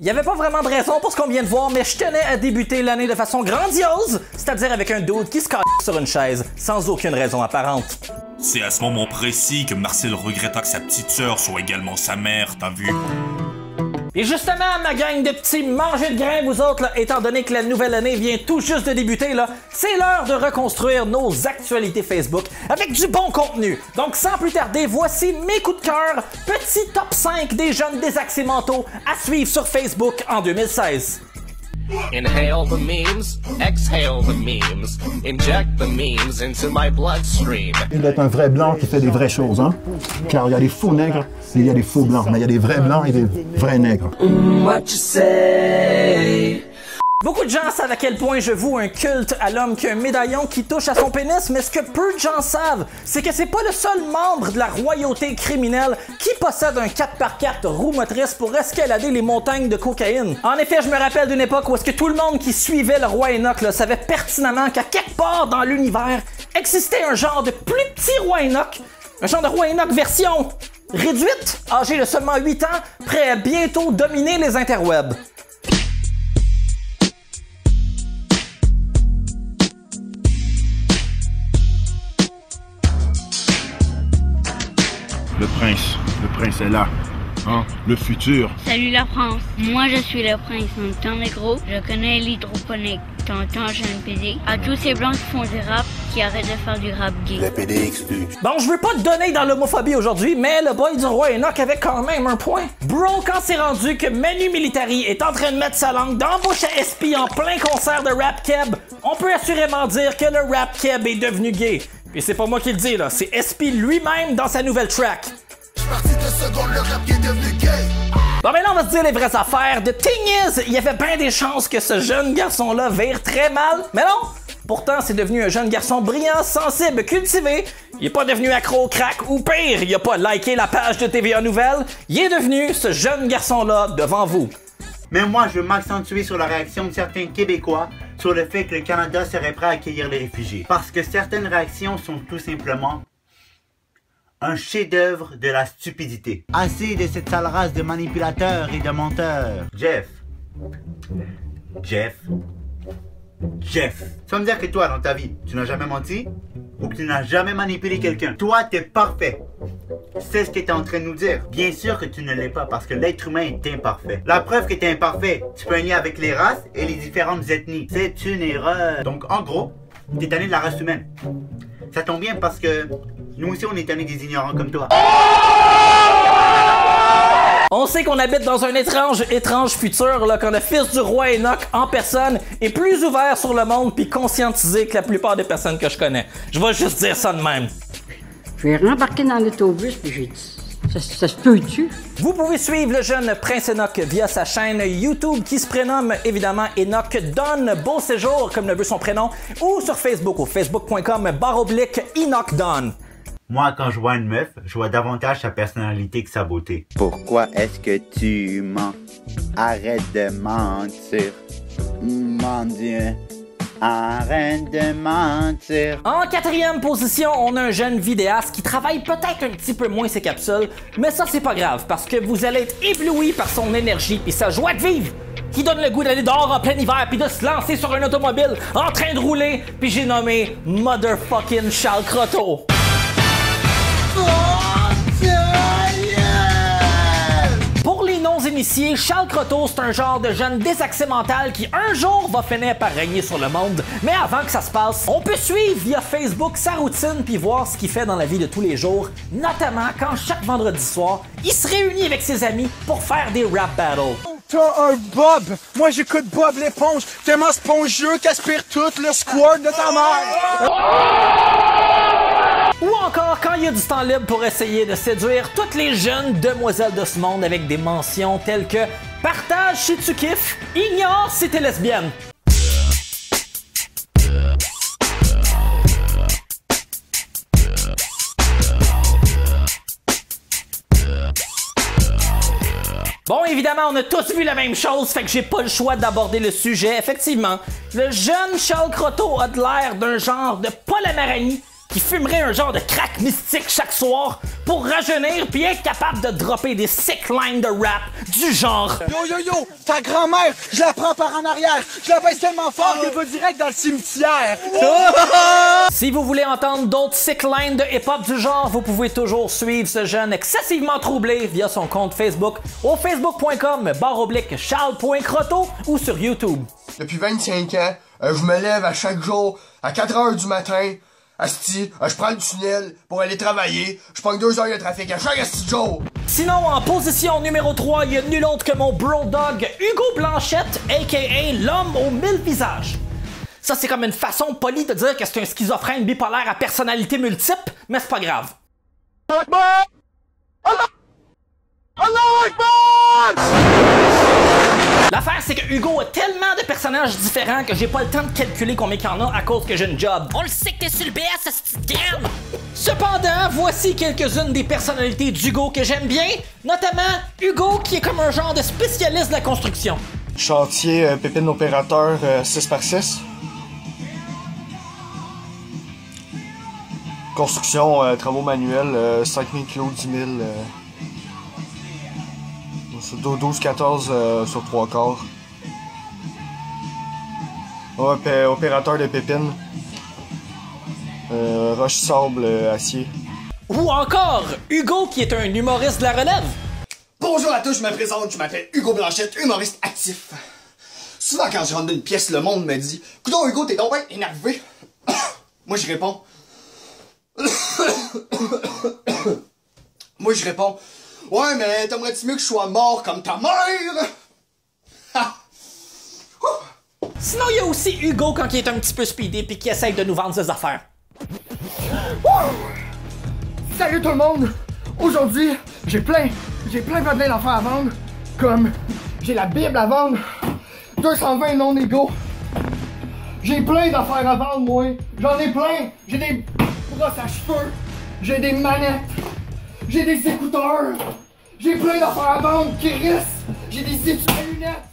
Il n'y avait pas vraiment de raison pour ce qu'on vient de voir, mais je tenais à débuter l'année de façon grandiose, c'est-à-dire avec un dude qui se casse sur une chaise, sans aucune raison apparente. C'est à ce moment précis que Marcel regretta que sa petite sœur soit également sa mère, t'as vu? Et justement, ma gang de petits mangeurs de grains, vous autres, là, étant donné que la nouvelle année vient tout juste de débuter, là, c'est l'heure de reconstruire nos actualités Facebook avec du bon contenu. Donc sans plus tarder, voici mes coups de cœur, petit top 5 des jeunes désaxés mentaux à suivre sur Facebook en 2016. Inhale the memes, exhale the memes, inject the memes into my bloodstream. Il est un vrai blanc qui fait des vraies choses, hein? Car il y a des faux nègres et il y a des faux blancs, mais il y a des vrais blancs et des vrais nègres. What you say? Beaucoup de gens savent à quel point je voue un culte à l'homme qui a un médaillon qui touche à son pénis, mais ce que peu de gens savent, c'est que c'est pas le seul membre de la royauté criminelle qui possède un 4x4 roue motrice pour escalader les montagnes de cocaïne. En effet, je me rappelle d'une époque où est-ce que tout le monde qui suivait le roi Enoch là, savait pertinemment qu'à quelque part dans l'univers existait un genre de plus petit roi Enoch, un genre de roi Enoch version réduite, âgé de seulement 8 ans, prêt à bientôt dominer les interwebs. Le prince est là. Hein? Le futur. Salut la France, moi je suis le prince Monténégro, je connais l'hydroponique, t'entends j'ai un PD. À tous ces blancs qui font du rap, qui arrêtent de faire du rap gay. Le PDXU. Bon, je veux pas te donner dans l'homophobie aujourd'hui, mais le boy du roi Enoch avait quand même un point. Bro, quand c'est rendu que Manu Militari est en train de mettre sa langue dans la bouche à SP en plein concert de rap keb, on peut assurément dire que le rap keb est devenu gay. Et c'est pas moi qui le dis là, c'est SP lui-même dans sa nouvelle track. Bon, mais là, on va se dire les vraies affaires. The thing is, il y avait bien des chances que ce jeune garçon-là vire très mal, mais non! Pourtant, c'est devenu un jeune garçon brillant, sensible, cultivé. Il est pas devenu accro au crack, ou pire, il a pas liké la page de TVA Nouvelles. Il est devenu ce jeune garçon-là devant vous. Mais moi, je veux m'accentuer sur la réaction de certains Québécois sur le fait que le Canada serait prêt à accueillir les réfugiés. Parce que certaines réactions sont tout simplement un chef-d'œuvre de la stupidité. Assez de cette sale race de manipulateurs et de menteurs. Jeff. Tu vas me dire que toi, dans ta vie, tu n'as jamais menti? Ou que tu n'as jamais manipulé quelqu'un? Toi, t'es parfait. C'est ce que t'es en train de nous dire. Bien sûr que tu ne l'es pas parce que l'être humain est imparfait. La preuve que t'es imparfait, tu peux nier avec les races et les différentes ethnies. C'est une erreur. Donc, en gros, t'es tanné de la race humaine. Ça tombe bien parce que nous aussi, on est tanné des ignorants comme toi. On sait qu'on habite dans un étrange futur là, quand le fils du roi Enoch en personne est plus ouvert sur le monde puis conscientisé que la plupart des personnes que je connais. Je vais juste dire ça de même. Je vais rembarquer dans l'autobus puis j'ai dit, ça se peut-tu? Vous pouvez suivre le jeune Prince Enoch via sa chaîne YouTube qui se prénomme évidemment Enoch Don Beau Séjour comme le veut son prénom ou sur Facebook au facebook.com/Enoch Don. Moi, quand je vois une meuf, je vois davantage sa personnalité que sa beauté. Pourquoi est-ce que tu mens? Arrête de mentir. Mon Dieu, arrête de mentir. En 4e position, on a un jeune vidéaste qui travaille peut-être un petit peu moins ses capsules, mais ça c'est pas grave parce que vous allez être ébloui par son énergie et sa joie de vivre qui donne le goût d'aller dehors en plein hiver puis de se lancer sur un automobile en train de rouler, puis j'ai nommé Motherfucking Charles Croteau. Pour les non-initiés, Charles Croteau, c'est un genre de jeune désaxé mental qui un jour va finir par régner sur le monde. Mais avant que ça se passe, on peut suivre via Facebook sa routine puis voir ce qu'il fait dans la vie de tous les jours, notamment quand chaque vendredi soir, il se réunit avec ses amis pour faire des rap battles. T'as un Bob! Moi j'écoute Bob l'éponge, tellement spongieux qu'aspire tout le squirt de ta mère! Ou encore quand il y a du temps libre pour essayer de séduire toutes les jeunes demoiselles de ce monde avec des mentions telles que « Partage si tu kiffes, ignore si t'es lesbienne ». Bon, évidemment, on a tous vu la même chose, fait que j'ai pas le choix d'aborder le sujet. Effectivement, le jeune Charles Croteau a de l'air d'un genre de Paul Amarani qui fumerait un genre de crack mystique chaque soir pour rajeunir puis être capable de dropper des sick lines de rap du genre Yo, ta grand-mère, je la prends par en arrière, je la baisse tellement fort qu'elle va direct dans le cimetière. Si vous voulez entendre d'autres sick lines de hip-hop du genre, vous pouvez toujours suivre ce jeune excessivement troublé via son compte Facebook au facebook.com/Charles.Croteau ou sur YouTube. Depuis 25 ans, je me lève à chaque jour à 4 heures du matin. Asti, je prends le tunnel pour aller travailler. Je prends 2 heures de trafic à chaque asti jour. Sinon, en position numéro 3, il y a nul autre que mon bro dog Hugo Blanchette, a.k.a. l'homme aux 1000 visages. Ça, c'est comme une façon polie de dire que c'est un schizophrène bipolaire à personnalité multiple, mais c'est pas grave. L'affaire, c'est que Hugo a tellement de personnages différents que j'ai pas le temps de calculer combien qu'il y en a à cause que j'ai une job. On le sait que t'es sur le BS, cette petite graine! Cependant, voici quelques-unes des personnalités d'Hugo que j'aime bien, notamment Hugo qui est comme un genre de spécialiste de la construction. Chantier Pépine opérateur 6x6. Construction, travaux manuels, 5000 kg, 10 000. 12-14 sur 3 quarts. Ouais, opérateur de Pépine. Roche, sable, acier. Ou encore, Hugo qui est un humoriste de la relève. Bonjour à tous, je me présente, je m'appelle Hugo Blanchette, humoriste actif. Souvent quand je rentre dans une pièce, le monde me dit « Coudonc Hugo, t'es donc bien énervé. » Moi je réponds « Ouais, mais t'aimerais-tu mieux que je sois mort comme ta mère? » Sinon, il y a aussi Hugo quand il est un petit peu speedé puis qui essaye de nous vendre ses affaires. Salut tout le monde! Aujourd'hui, j'ai plein d'affaires à vendre. Comme, j'ai la Bible à vendre, 220 non-égaux. J'ai plein d'affaires à vendre, moi. J'en ai plein. J'ai des brosses à cheveux. J'ai des manettes. J'ai des écouteurs. J'ai plein d'affaires à vendre, Chris. J'ai des études à lunettes.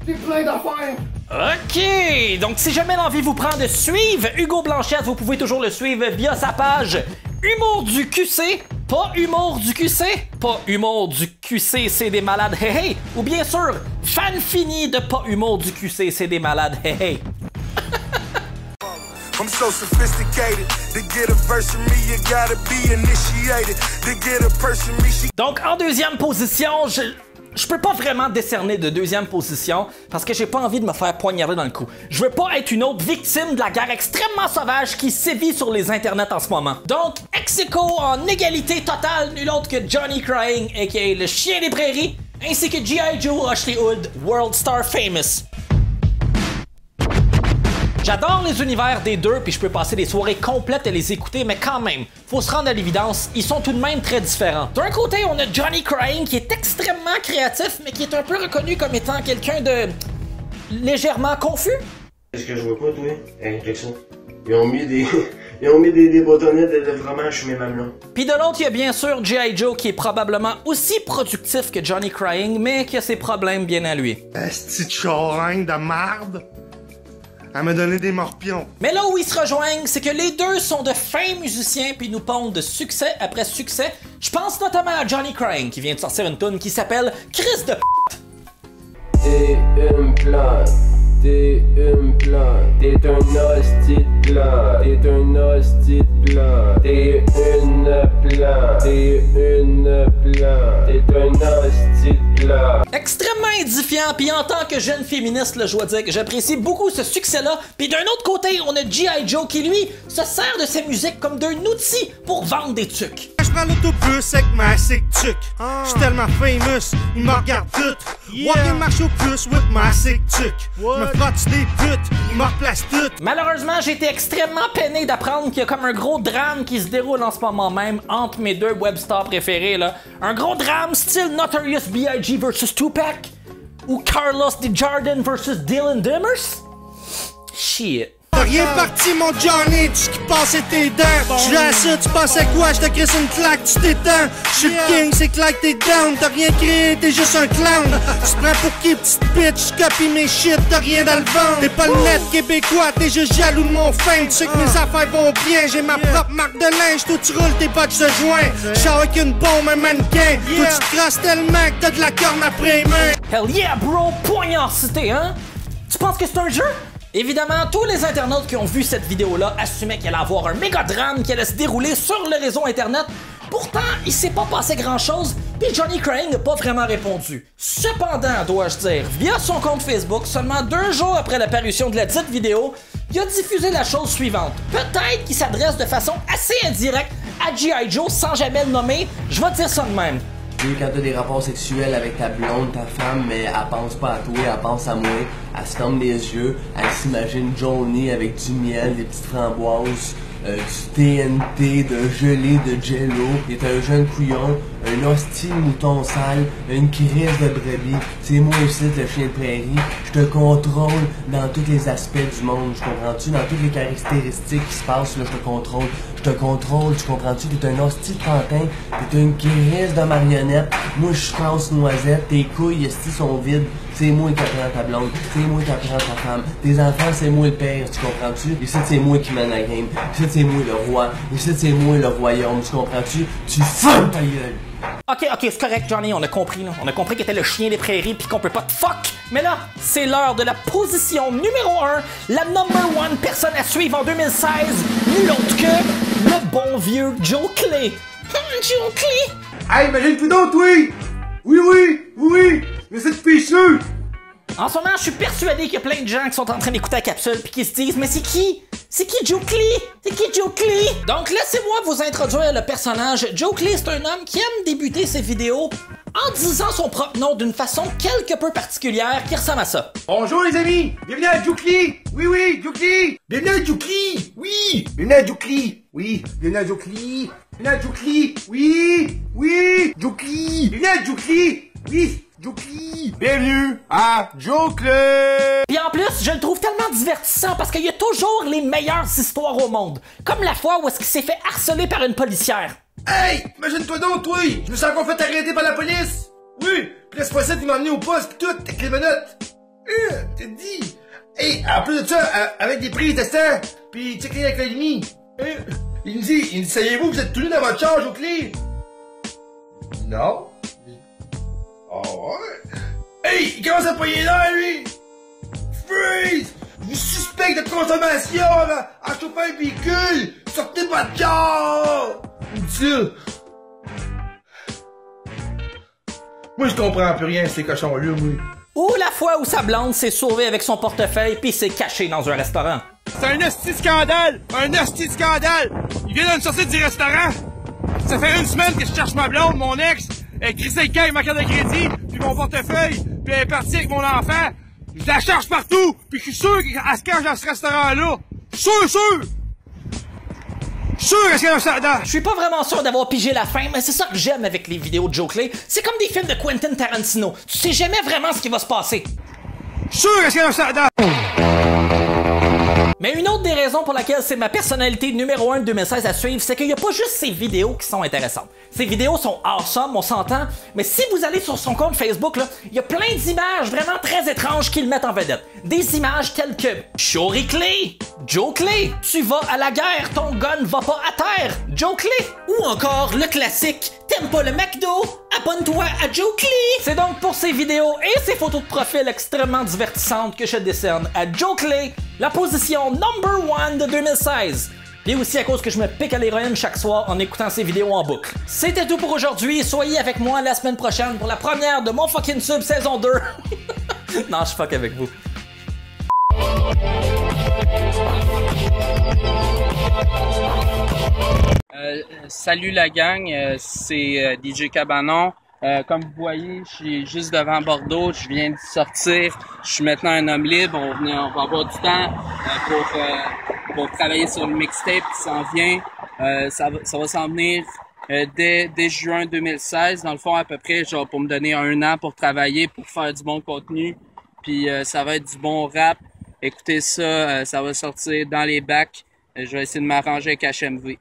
J'ai plein d'affaires. Ok, donc si jamais l'envie vous prend de suivre Hugo Blanchette, vous pouvez toujours le suivre via sa page Humour du QC, pas Humour du QC, pas Humour du QC, c'est des malades, hey hey, ou bien sûr, fan fini de pas Humour du QC, c'est des malades, hey hey. I'm so sophisticated. To get a verse from me, you gotta be initiated. To get a person me, she... Donc en deuxième position, je peux pas vraiment décerner de deuxième position parce que j'ai pas envie de me faire poignarder dans le cou. Je veux pas être une autre victime de la guerre extrêmement sauvage qui sévit sur les internets en ce moment. Donc, ex-aequo en égalité totale, nul autre que Johnny Crying, a.k.a. le chien des prairies, ainsi que G.I. Joe Ashley Hood, World Star Famous. J'adore les univers des deux, puis je peux passer des soirées complètes à les écouter, mais quand même, faut se rendre à l'évidence, ils sont tout de même très différents. D'un côté, on a Johnny Crying qui est extrêmement créatif, mais qui est un peu reconnu comme étant quelqu'un de légèrement confus. Est-ce que je vois pas, toi? Hein, check ça. Ils ont mis des bâtonnets de fromage sur mes mamelons. Puis de l'autre, il y a bien sûr G.I. Joe qui est probablement aussi productif que Johnny Crying, mais qui a ses problèmes bien à lui. Esti de charogne de marde! Elle m'a donné des morpions. Mais là où ils se rejoignent, c'est que les deux sont de fins musiciens puis nous pondent de succès après succès. Je pense notamment à Johnny Crying qui vient de sortir une tune qui s'appelle Chris de p***. T'es une plante, t'es une plante, t'es un hostie de plante, t'es un hostie de plante, t'es une plante, t'es une plante, t'es un hostie de plante. Extrêmement édifiant, puis en tant que jeune féministe, là, je dois dire que j'apprécie beaucoup ce succès-là. Puis d'un autre côté, on a G.I. Joe qui, lui, se sert de sa musique comme d'un outil pour vendre des trucs. Je prends l'autobus avec ma sick tuck. J'suis tellement famous, ils me regardent toutes. Walking marche au plus with my sick tuck. Me frotte des putes, ils me replacent toutes. Malheureusement, j'ai été extrêmement peiné d'apprendre qu'il y a comme un gros drame qui se déroule en ce moment même entre mes deux webstars préférés, là. Un gros drame style Notorious B.I.G. vs Tupac ou Carlos Desjardins vs Dylan Dimmers. Shit. rien parti, mon Johnny, tu qui passais tes dents. J'suis à ça, tu pensais quoi? J'te crisse une claque, tu t'étends. J'suis le king, c'est claque, t'es down. T'as rien créé, t'es juste un clown. Tu te prends pour qui, petite bitch? J'copie mes shit, t'as rien dans le ventre. T'es pas le net québécois, t'es juste jaloux de mon fame. Tu sais que mes affaires vont bien, j'ai ma propre marque de linge. Toi, tu roules tes bottes de joint. J'suis avec une bombe, un mannequin. Toi, tu te crasses tellement que t'as de la corne après les mains. Hell yeah, bro! Poignardité, hein? Tu penses que c'est un jeu? Évidemment, tous les internautes qui ont vu cette vidéo-là assumaient qu'il allait avoir un méga drame qui allait se dérouler sur le réseau internet. Pourtant, il s'est pas passé grand-chose, puis Johnny Crane n'a pas vraiment répondu. Cependant, dois-je dire, via son compte Facebook, seulement 2 jours après la parution de la dite vidéo, il a diffusé la chose suivante. Peut-être qu'il s'adresse de façon assez indirecte à G.I. Joe sans jamais le nommer, je vais te dire ça de même. Quand t'as des rapports sexuels avec ta blonde, ta femme, mais elle pense pas à toi, elle pense à moi, elle se ferme les yeux, elle s'imagine Johnny avec du miel, des petites framboises, du TNT, de gelée, de jello. Il est un jeune couillon, un hostile mouton sale, une crise de brebis. C'est moi aussi le chien de prairie. Je te contrôle dans tous les aspects du monde, tu comprends-tu? Dans toutes les caractéristiques qui se passent, là, je te contrôle. Je te contrôle, tu comprends-tu? T'es un hostile pantin, t'es une crise de marionnette. Moi, je casse noisette, tes couilles, esti, sont vides. C'est moi qui apprends ta blonde, c'est moi qui apprends ta femme. Tes enfants, c'est moi le père, tu comprends-tu? Ici, c'est moi qui mène la game. Ici, c'est moi le roi. Ici, c'est moi le royaume, tu comprends-tu? Tu fermes ta gueule! Ok, c'est correct, Johnny, on a compris, là. On a compris qu'il était le chien des prairies pis qu'on peut pas te fuck! Mais là, c'est l'heure de la position numéro 1, la number 1 personne à suivre en 2016, nul autre que le bon vieux Joe Clay. Joe Clay! Hey, imagine-toi donc, toi! Oui, mais c'est pécheux! En ce moment, je suis persuadé qu'il y a plein de gens qui sont en train d'écouter la capsule pis qui se disent « Mais c'est qui? C'est qui Joe Clay? C'est qui Joe Clay? » Donc laissez-moi vous introduire le personnage. Joe Clay, c'est un homme qui aime débuter ses vidéos en disant son propre nom d'une façon quelque peu particulière qui ressemble à ça. Bonjour les amis! Bienvenue à Joe Clay! Oui, Joe Clay! Bienvenue à Joe Clay! Oui! Bienvenue à Joe Clay! Oui! Bienvenue à Joe Clay! Bienvenue à Joe Clay! Oui! Joe Clay! Bienvenue à Joe Clay! Oui! Joe Clay! Bienvenue à Joe Clay! Puis en plus, je le trouve tellement divertissant parce qu'il y a toujours les meilleures histoires au monde. Comme la fois où est-ce qu'il s'est fait harceler par une policière. Hey! Imagine-toi donc, toi! Je me suis encore fait arrêter par la police! Oui! Puis là, c'est pas ça, il m'a emmené au poste pis tout, avec les menottes! T'es dit! Hey! En plus de ça, avec des prises de sang, pis checker avec la limite! Il me dit, savez-vous, vous êtes tout nu dans votre charge au clé? Non? Oh ouais? Hey! Il commence à payer l'air, lui! Freeze! Je vous suspecte de consommation en chauffant un véhicule! Sortez pas de char! Dit-il. Moi, je comprends plus rien, ces cochons-là, moi. Ou la fois où sa blonde s'est sauvée avec son portefeuille puis s'est cachée dans un restaurant. C'est un hostie de scandale! Un hostie de scandale! Il vient de me sortir du restaurant! Ça fait 1 semaine que je cherche ma blonde, mon ex! Elle crissait le camp avec ma carte de crédit, puis mon portefeuille, puis elle est partie avec mon enfant! Je la cherche partout! Puis je suis sûr qu'elle se cache dans ce restaurant-là! Sûr! Je suis pas vraiment sûr d'avoir pigé la fin, mais c'est ça que j'aime avec les vidéos de Joe Clay. C'est comme des films de Quentin Tarantino. Tu sais jamais vraiment ce qui va se passer. Mais une autre des raisons pour laquelle c'est ma personnalité numéro 1 de 2016 à suivre, c'est qu'il n'y a pas juste ses vidéos qui sont intéressantes. Ses vidéos sont awesome, on s'entend, mais si vous allez sur son compte Facebook, il y a plein d'images vraiment très étranges qu'il met en vedette. Des images telles que Jory Clay, Joe Clay, tu vas à la guerre, ton gun va pas à terre, Joe Clay, ou encore le classique, t'aimes pas le McDo, abonne-toi à Joe Clay. C'est donc pour ces vidéos et ces photos de profil extrêmement divertissantes que je décerne à Joe Clay la position number 1 de 2016. Et aussi à cause que je me pique à l'héroïne chaque soir en écoutant ces vidéos en boucle. C'était tout pour aujourd'hui. Soyez avec moi la semaine prochaine pour la première de mon fucking sub saison 2. Non, je fuck avec vous. Salut la gang, c'est DJ Cabanon. Comme vous voyez, je suis juste devant Bordeaux, je viens de sortir, je suis maintenant un homme libre, on va avoir du temps pour travailler sur le mixtape qui s'en vient. Ça va s'en venir dès juin 2016, dans le fond à peu près, genre pour me donner 1 an pour travailler, pour faire du bon contenu, puis ça va être du bon rap Écoutez ça, ça va sortir dans les bacs. Je vais essayer de m'arranger avec HMV.